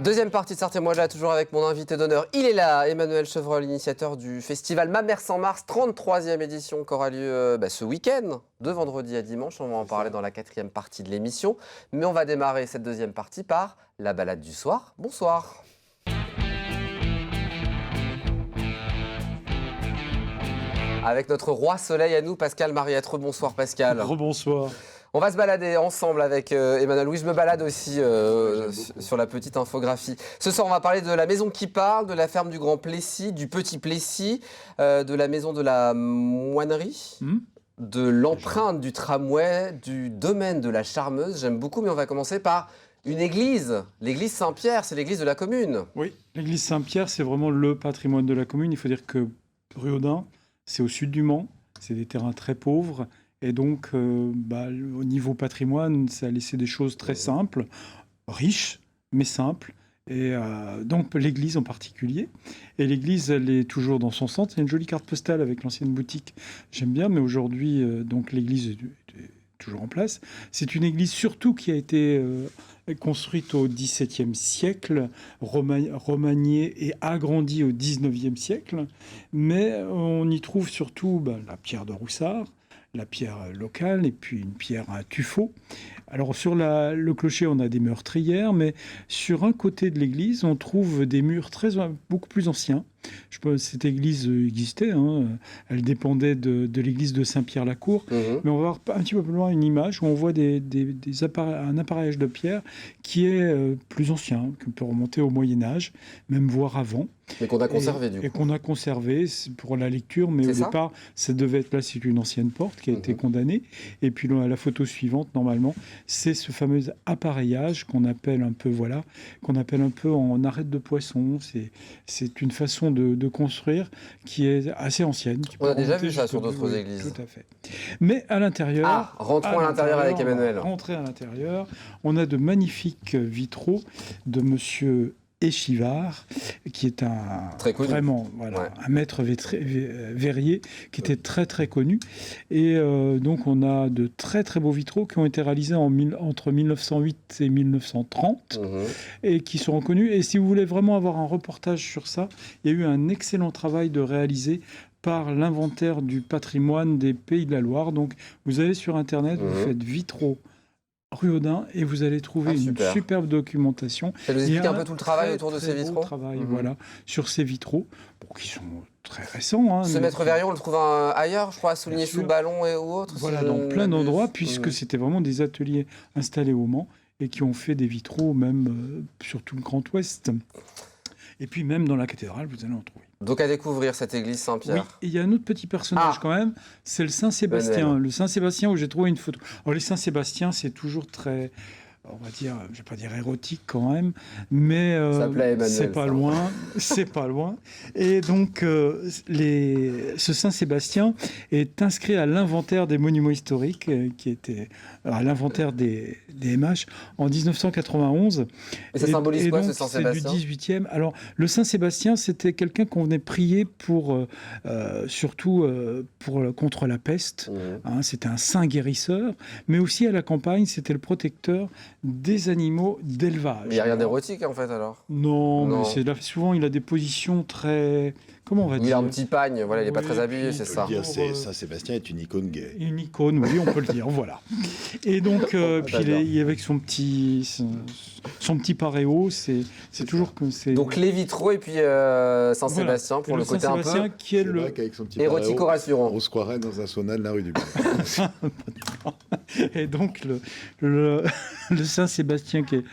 Deuxième partie de Sortez-moi là, toujours avec mon invité d'honneur. Il est là, Emmanuel Chevreul, initiateur du festival Ma Mère sans Mars, 33e édition qui aura lieu ce week-end, de vendredi à dimanche. On va en parler dans la quatrième partie de l'émission. Mais on va démarrer cette deuxième partie par la balade du soir. Bonsoir. Avec notre roi soleil à nous, Pascal Mariette. Bonsoir Pascal. Rebonsoir. On va se balader ensemble avec Emmanuel. Oui, je me balade aussi sur la petite infographie. Ce soir, on va parler de la maison qui parle, de la ferme du Grand Plessis, du Petit Plessis, de la maison de la moinerie, de l'empreinte du tramway, du domaine de la Charmeuse. J'aime beaucoup, mais on va commencer par une église. L'église Saint-Pierre, c'est l'église de la commune. Oui, l'église Saint-Pierre, c'est vraiment le patrimoine de la commune. Il faut dire que Ruaudin, c'est au sud du Mans, c'est des terrains très pauvres. Et donc, au niveau patrimoine, ça a laissé des choses très simples, riches, mais simples. Et donc, l'église en particulier. Et l'église, elle est toujours dans son centre. Il y a une jolie carte postale avec l'ancienne boutique. J'aime bien, mais aujourd'hui, donc l'église est toujours en place. C'est une église surtout qui a été construite au XVIIe siècle, remaniée et agrandie au XIXe siècle. Mais on y trouve surtout la pierre de Roussard, la pierre locale et puis une pierre à tuffeau. Alors sur le clocher, on a des meurtrières, mais sur un côté de l'église, on trouve des murs beaucoup plus anciens. Cette église existait, elle dépendait de l'église de Saint-Pierre-la-Cour, mais on va voir un petit peu plus loin une image où on voit un appareillage de pierre qui est plus ancien, qu'on peut remonter au Moyen-Âge, même voire avant. Mais qu'on a conservé, du coup. Et qu'on a conservé pour la lecture, mais au départ, ça devait être là, c'est une ancienne porte qui a été condamnée. Et puis la photo suivante, normalement, c'est ce fameux appareillage qu'on appelle un peu en arête de poisson. C'est une façon de construire qui est assez ancienne. On a déjà vu ça sur d'autres églises. Tout à fait. Mais à l'intérieur... rentrons à l'intérieur avec Emmanuel. Rentrer à l'intérieur, on a de magnifiques vitraux de monsieur Échivard, qui est un maître verrier qui était très très connu. Et donc on a de très très beaux vitraux qui ont été réalisés entre 1908 et 1930 et qui sont reconnus. Et si vous voulez vraiment avoir un reportage sur ça, il y a eu un excellent travail de réaliser par l'inventaire du patrimoine des Pays de la Loire. Donc vous allez sur Internet, vous faites vitraux Ruaudin et vous allez trouver une superbe documentation. Ça nous explique un peu tout le travail autour de ces vitraux. Sur ces vitraux, qui sont très récents. Ce maître verrier, on le trouve ailleurs, je crois, à Souligny-sous-Ballon et autres. Voilà, dans plein d'endroits, puisque c'était vraiment des ateliers installés au Mans et qui ont fait des vitraux même sur tout le Grand Ouest. Et puis même dans la cathédrale, vous allez en trouver. Donc à découvrir cette église Saint-Pierre. Oui, et il y a un autre petit personnage quand même, c'est le Saint-Sébastien. Le Saint-Sébastien où j'ai trouvé une photo. Alors les Saint-Sébastien, c'est toujours très, on va dire, je vais pas dire érotique quand même, mais c'est pas loin, c'est pas loin. Et donc ce Saint-Sébastien est inscrit à l'inventaire des monuments historiques, qui était à l'inventaire des MH en 1991. Et ça symbolise quoi, ce Saint-Sébastien ? C'est du 18e. Alors le Saint-Sébastien, c'était quelqu'un qu'on venait prier surtout contre la peste. C'était un saint guérisseur, mais aussi à la campagne, c'était le protecteur des animaux d'élevage. Mais il n'y a rien d'érotique en fait alors ? Non. Mais c'est là, souvent il a des positions très... Comment on va dire ? Il a un petit pagne, voilà, il n'est pas très habillé, c'est ça. Saint-Sébastien est une icône gay. Une icône, oui, on peut le dire, voilà. Et donc, puis il est avec son petit paréo, c'est toujours comme c'est... Donc les vitraux et puis Saint-Sébastien pour le côté un peu qui est érotique au rassurant. On se croirait dans un sauna de la rue du Bain. Et donc le Saint-Sébastien qui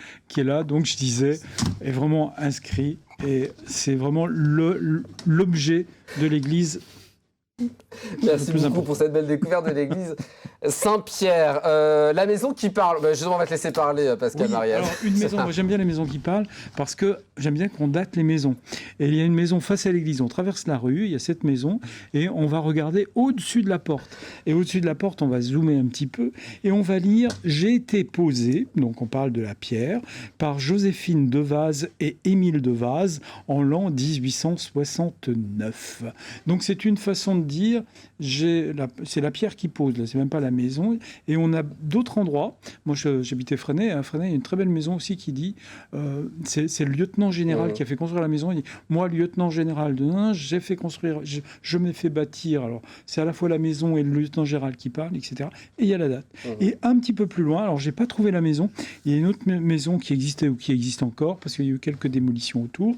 est là, donc je disais, est vraiment inscrit et c'est vraiment l'objet de l'église. Merci beaucoup pour cette belle découverte de l'église Saint-Pierre. La maison qui parle, justement on va te laisser parler Pascal Mariette. Alors une maison, moi j'aime bien les maisons qui parlent parce que j'aime bien qu'on date les maisons. Et il y a une maison face à l'église, on traverse la rue, il y a cette maison et on va regarder au-dessus de la porte. Et au-dessus de la porte, on va zoomer un petit peu et on va lire « J'ai été posé », donc on parle de la pierre, par Joséphine Devaz et Émile Devaz en l'an 1869. Donc c'est une façon de dire, c'est la pierre qui pose, là, c'est même pas la maison. Et on a d'autres endroits. Moi, j'habitais Fresnay. À Fresnay, il y a une très belle maison aussi qui dit, c'est le lieutenant général qui a fait construire la maison. Il dit, moi, lieutenant général de Nain, j'ai fait construire, je m'ai fait bâtir. Alors, c'est à la fois la maison et le lieutenant général qui parle, etc. Et il y a la date. Et un petit peu plus loin, alors j'ai pas trouvé la maison, il y a une autre maison qui existait ou qui existe encore, parce qu'il y a eu quelques démolitions autour,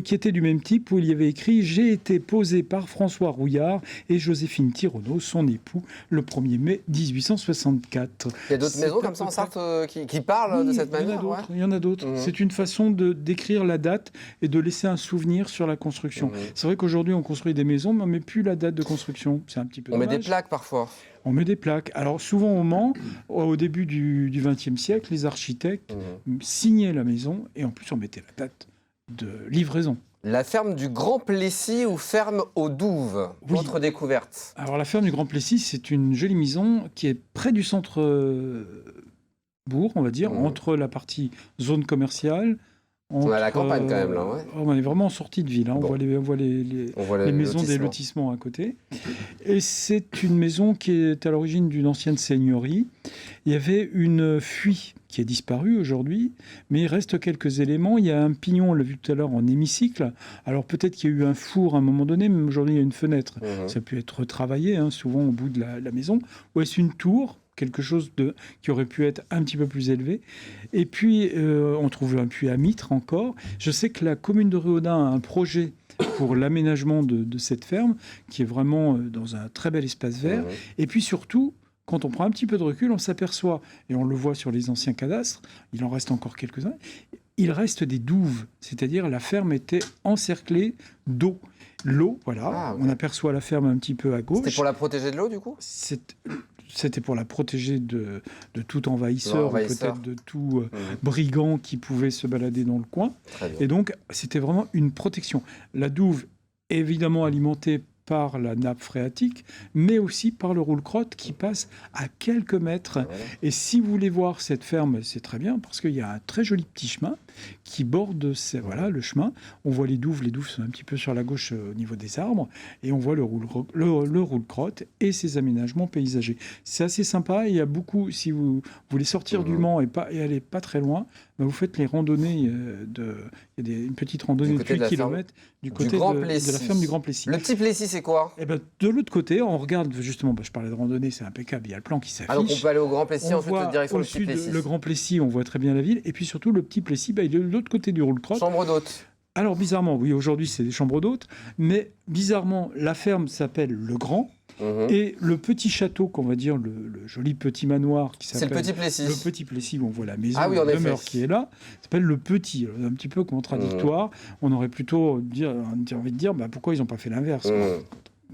qui était du même type, où il y avait écrit « J'ai été posé par François Rouillard et Joséphine Thironneau, son époux, le 1er mai 1864 ». Il y a d'autres maisons comme ça en Sarthe qui parlent de cette manière. Il y en a d'autres. C'est une façon d'écrire la date et de laisser un souvenir sur la construction. C'est vrai qu'aujourd'hui, on construit des maisons, mais on ne met plus la date de construction. C'est un petit peu dommage. On met des plaques parfois. On met des plaques. Alors souvent au Mans, au début du XXe siècle, les architectes signaient la maison et en plus on mettait la date de livraison. La ferme du Grand Plessis ou ferme aux Douves, autre découverte. Alors la ferme du Grand Plessis, c'est une jolie maison qui est près du centre bourg, on va dire, entre la partie zone commerciale. On est à la campagne quand même là, ouais. On est vraiment en sortie de ville, hein. On voit les maisons des lotissements à côté. Et c'est une maison qui est à l'origine d'une ancienne seigneurie. Il y avait une fuie qui a disparu aujourd'hui, mais il reste quelques éléments. Il y a un pignon, on l'a vu tout à l'heure, en hémicycle. Alors peut-être qu'il y a eu un four à un moment donné, mais aujourd'hui il y a une fenêtre. Ça peut être retravaillé, hein, souvent au bout de la maison. Ou est-ce une tour ? Quelque chose qui aurait pu être un petit peu plus élevé. Et puis, on trouve un puits à mitre encore. Je sais que la commune de Ruaudin a un projet pour l'aménagement de cette ferme, qui est vraiment dans un très bel espace vert. Et puis surtout, quand on prend un petit peu de recul, on s'aperçoit, et on le voit sur les anciens cadastres, il en reste encore quelques-uns, il reste des douves, c'est-à-dire la ferme était encerclée d'eau. L'eau, voilà, on aperçoit la ferme un petit peu à gauche. C'était pour la protéger de l'eau, du coup ? C'était pour la protéger de tout envahisseur, ou peut-être de tout brigand qui pouvait se balader dans le coin. Et donc, c'était vraiment une protection. La douve, évidemment alimentée par la nappe phréatique, mais aussi par le roule-crotte qui passe à quelques mètres. Et si vous voulez voir cette ferme, c'est très bien, parce qu'il y a un très joli petit chemin qui borde le chemin. On voit les douves sont un petit peu sur la gauche au niveau des arbres, et on voit le roule-crotte et ses aménagements paysagers. C'est assez sympa, il y a beaucoup, si vous voulez sortir du Mans et aller pas très loin, vous faites les randonnées, il y a une petite randonnée de 8 km du côté de la ferme du Grand Plessis. Le petit Plessis, c'est quoi ? De l'autre côté, on regarde justement, je parlais de randonnée, c'est impeccable, il y a le plan qui s'affiche. Alors on peut aller au Grand Plessis, ensuite direction le petit Plessis. Le Grand Plessis, on voit très bien la ville, et puis surtout le petit Plessis, il est de l'autre côté du roule-crotte. Chambre d'hôte. Alors bizarrement, oui, aujourd'hui c'est des chambres d'hôtes, mais bizarrement, la ferme s'appelle Le Grand, et le petit château, qu'on va dire, le joli petit manoir qui s'appelle... C'est le petit Plessis. Le petit Plessis, où on voit la maison, la demeure qui est là, s'appelle le petit. Alors, un petit peu contradictoire. On aurait plutôt envie de dire, pourquoi ils n'ont pas fait l'inverse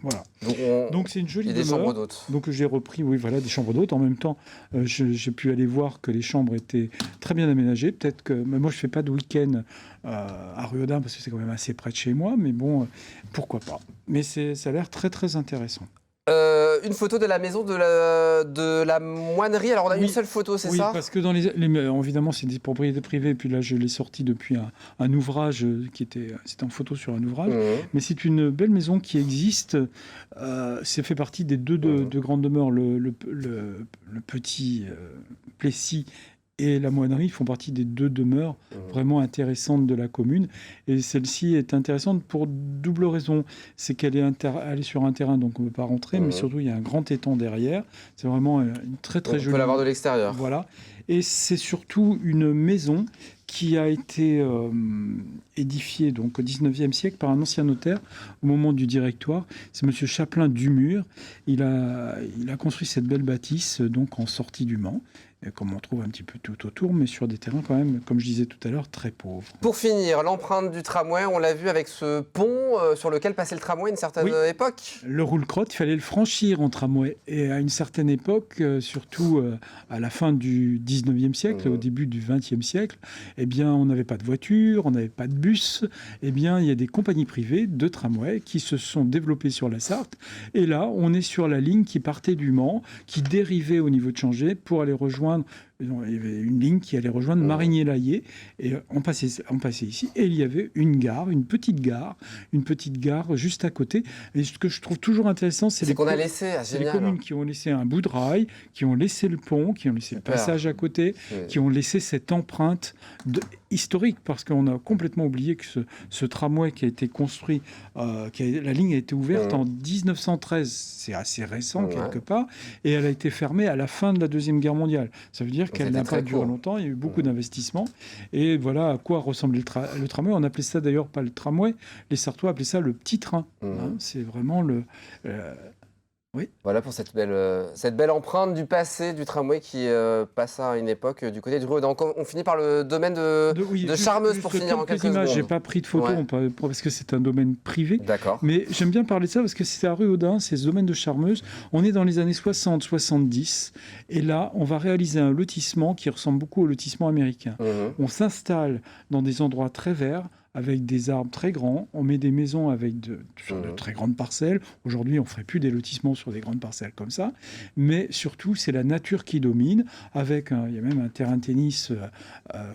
Voilà. Donc c'est une jolie demeure. Des chambres d'hôtes. Donc j'ai repris, des chambres d'hôtes. En même temps, j'ai pu aller voir que les chambres étaient très bien aménagées. Peut-être que moi je fais pas de week-end à Ruaudin parce que c'est quand même assez près de chez moi, mais bon, pourquoi pas. Mais ça a l'air très très intéressant. Une photo de la maison de la moinerie. Alors on a une seule photo, c'est ça ? Oui, parce que évidemment c'est des propriétés privées. Et puis là je l'ai sorti depuis un ouvrage c'était en photo sur un ouvrage. Mais c'est une belle maison qui existe. C'est fait partie des deux grandes demeures. Le petit Plessis et la moinerie font partie des deux demeures vraiment intéressantes de la commune. Et celle-ci est intéressante pour double raison. C'est qu'elle est sur un terrain, donc on ne peut pas rentrer, mais surtout il y a un grand étang derrière. C'est vraiment une très très jolie... On peut la voir de l'extérieur. Voilà. Et c'est surtout une maison qui a été édifiée donc, au XIXe siècle par un ancien notaire au moment du Directoire. C'est M. Chapelain Dumur. Il a construit cette belle bâtisse donc, en sortie du Mans, comme on trouve un petit peu tout autour, mais sur des terrains quand même, comme je disais tout à l'heure, très pauvres. Pour finir, l'empreinte du tramway, on l'a vu avec ce pont sur lequel passait le tramway à une certaine époque. Le roule-crotte, il fallait le franchir en tramway. Et à une certaine époque, surtout à la fin du XIXe siècle, au début du XXe siècle, eh bien, on n'avait pas de voiture, on n'avait pas de bus. Eh bien, il y a des compagnies privées de tramway qui se sont développées sur la Sarthe. Et là, on est sur la ligne qui partait du Mans, qui dérivait au niveau de Changé pour aller rejoindre Il y avait une ligne qui allait rejoindre Marigny-Laillé, et on passait ici, et il y avait une petite gare juste à côté. Et ce que je trouve toujours intéressant, c'est qu'on a laissé, c'est les communes qui ont laissé un bout de rail, qui ont laissé le pont, qui ont laissé le passage à côté, qui ont laissé cette empreinte historique, parce qu'on a complètement oublié que ce tramway qui a été construit, la ligne a été ouverte en 1913, c'est assez récent quelque part, et elle a été fermée à la fin de la Deuxième Guerre mondiale. Ça veut dire qu'elle n'a pas duré longtemps, il y a eu beaucoup d'investissements, et voilà à quoi ressemblait le tramway. On appelait ça d'ailleurs pas le tramway, les Sartois appelaient ça le petit train. C'est vraiment le... Oui. Voilà pour cette belle empreinte du passé du tramway qui passa à une époque du côté du Rue-Audan. On finit par le domaine de Charmeuse pour finir en quelques secondes. J'ai pas pris de photos parce que c'est un domaine privé. D'accord. Mais j'aime bien parler de ça parce que c'est à Rue-Audan, c'est ce domaine de Charmeuse. On est dans les années 60-70 et là, on va réaliser un lotissement qui ressemble beaucoup au lotissement américain. On s'installe dans des endroits très verts, avec des arbres très grands, on met des maisons sur de très grandes parcelles. Aujourd'hui, on ne ferait plus des lotissements sur des grandes parcelles comme ça, mais surtout, c'est la nature qui domine, il y a même un terrain de tennis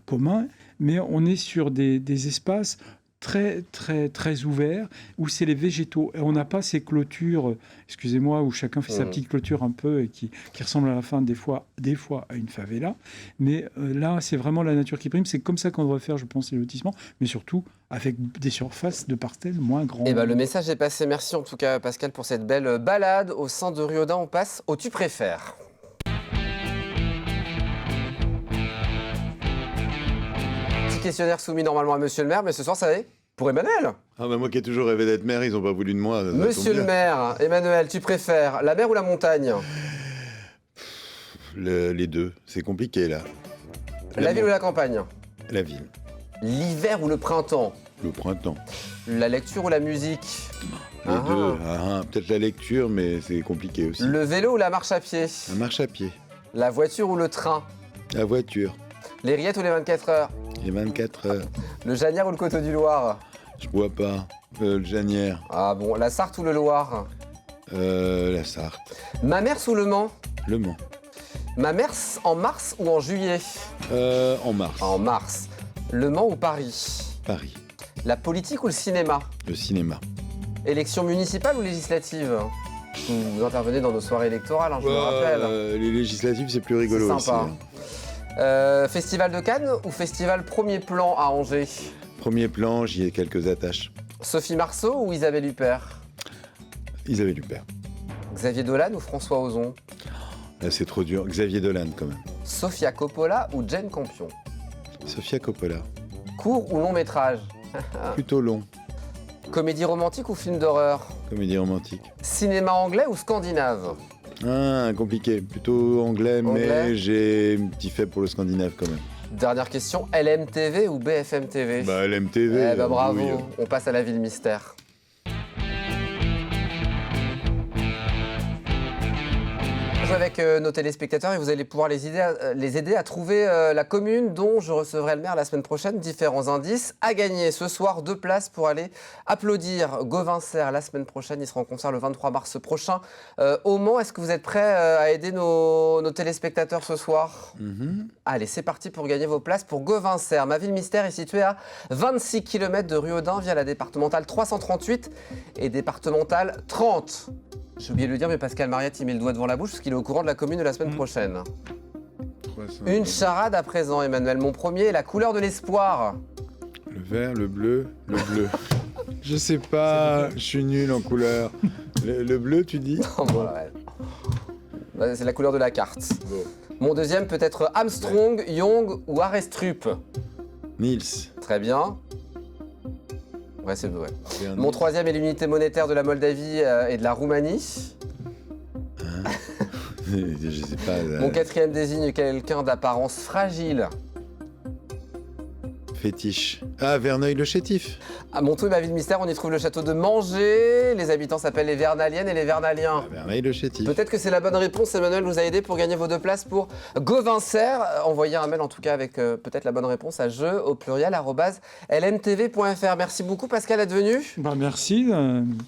commun, mais on est sur des espaces très, très, très ouverts, où c'est les végétaux. Et on n'a pas ces clôtures, excusez-moi, où chacun fait sa petite clôture un peu et qui ressemble à la fin, des fois à une favela. Mais là, c'est vraiment la nature qui prime. C'est comme ça qu'on devrait faire, je pense, les lotissements, mais surtout avec des surfaces de parcelles moins grandes. Le message est passé. Merci en tout cas, Pascal, pour cette belle balade au sein de Rue-Audan. On passe au Tu préfères. Questionnaire soumis normalement à Monsieur le maire, mais ce soir, ça y est, pour Emmanuel. Moi qui ai toujours rêvé d'être maire, ils n'ont pas voulu de moi. Monsieur le maire, Emmanuel, tu préfères la mer ou la montagne? Les deux, c'est compliqué là. La ville ou la campagne? La ville. L'hiver ou le printemps? Le printemps. La lecture ou la musique? Les deux. Peut-être la lecture, mais c'est compliqué aussi. Le vélo ou la marche à pied? La marche à pied. La voiture ou le train? La voiture. Les rillettes ou les 24 heures? Les 24 heures. Le Janière ou le Coteau du Loir? Je bois pas. Le Janière. Ah bon, la Sarthe ou le Loir? La Sarthe. Ma mère ou le Mans? Le Mans. Ma mère en mars ou en juillet? En mars. En mars. Le Mans ou Paris? Paris. La politique ou le cinéma? Le cinéma. Élection municipale ou législative? Vous intervenez dans nos soirées électorales, je me rappelle. Les législatives, c'est plus rigolo c'est sympa. aussi. Festival de Cannes ou festival Premier Plan à Angers? Premier plan, j'y ai quelques attaches. Sophie Marceau ou Isabelle Huppert? Isabelle Huppert. Xavier Dolan ou François Ozon? Là, c'est trop dur. Xavier Dolan, quand même. Sofia Coppola ou Jane Campion? Sofia Coppola. Court ou long métrage? Plutôt long. Comédie romantique ou film d'horreur? Comédie romantique. Cinéma anglais ou scandinave? Compliqué. Plutôt anglais, mais j'ai un petit fait pour le scandinave quand même. Dernière question, LMTV ou BFM TV? LMTV. Bravo, oui. On passe à la ville mystère. Je joue avec nos téléspectateurs et vous allez pouvoir les aider à trouver la commune dont je recevrai le maire la semaine prochaine. Différents indices à gagner ce soir, 2 places pour aller applaudir Gauvin Serre la semaine prochaine. Il sera en concert le 23 mars prochain au Mans. Est-ce que vous êtes prêts à aider nos téléspectateurs ce soir? Allez, c'est parti pour gagner vos places pour Gauvin Serre. Ma ville mystère est située à 26 km de Rue-Audan via la départementale 338 et départementale 30. J'ai oublié de le dire, mais Pascal Mariette, il met le doigt devant la bouche parce qu'il est au courant de la commune de la semaine prochaine. 300. Une charade à présent, Emmanuel. Mon premier est la couleur de l'espoir. Le vert, le bleu, le bleu. Je sais pas, je suis nul en couleur. Le bleu, tu dis? C'est la couleur de la carte. Bon. Mon deuxième peut être Armstrong, Young ou Arestrup. Nils. Très bien. Ouais, c'est vrai. Mon troisième est l'unité monétaire de la Moldavie et de la Roumanie. Je sais pas. Mon quatrième désigne quelqu'un d'apparence fragile. fétiche. Ah, Verneuil-le-Chétif. À Montou et ma ville mystère, on y trouve le château de Manger. Les habitants s'appellent les Vernaliennes et les Vernaliens. Ah, Verneuil-le-Chétif. Peut-être que c'est la bonne réponse. Emmanuel vous a aidé pour gagner vos 2 places pour Gauvincer. Envoyez un mail en tout cas avec peut-être la bonne réponse à jeu au pluriel @lmtv.fr. Merci beaucoup Pascal d'être venu. Bah, merci.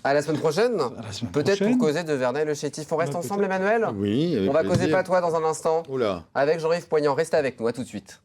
À la semaine prochaine. À la semaine Peut-être prochaine. pour causer de Verneuil-le-Chétif. On reste Bah, ensemble Emmanuel. Oui, avec On va causer plaisir. pas toi dans un instant Oula. avec Jean-Yves Poignant. Restez avec nous, à tout de suite.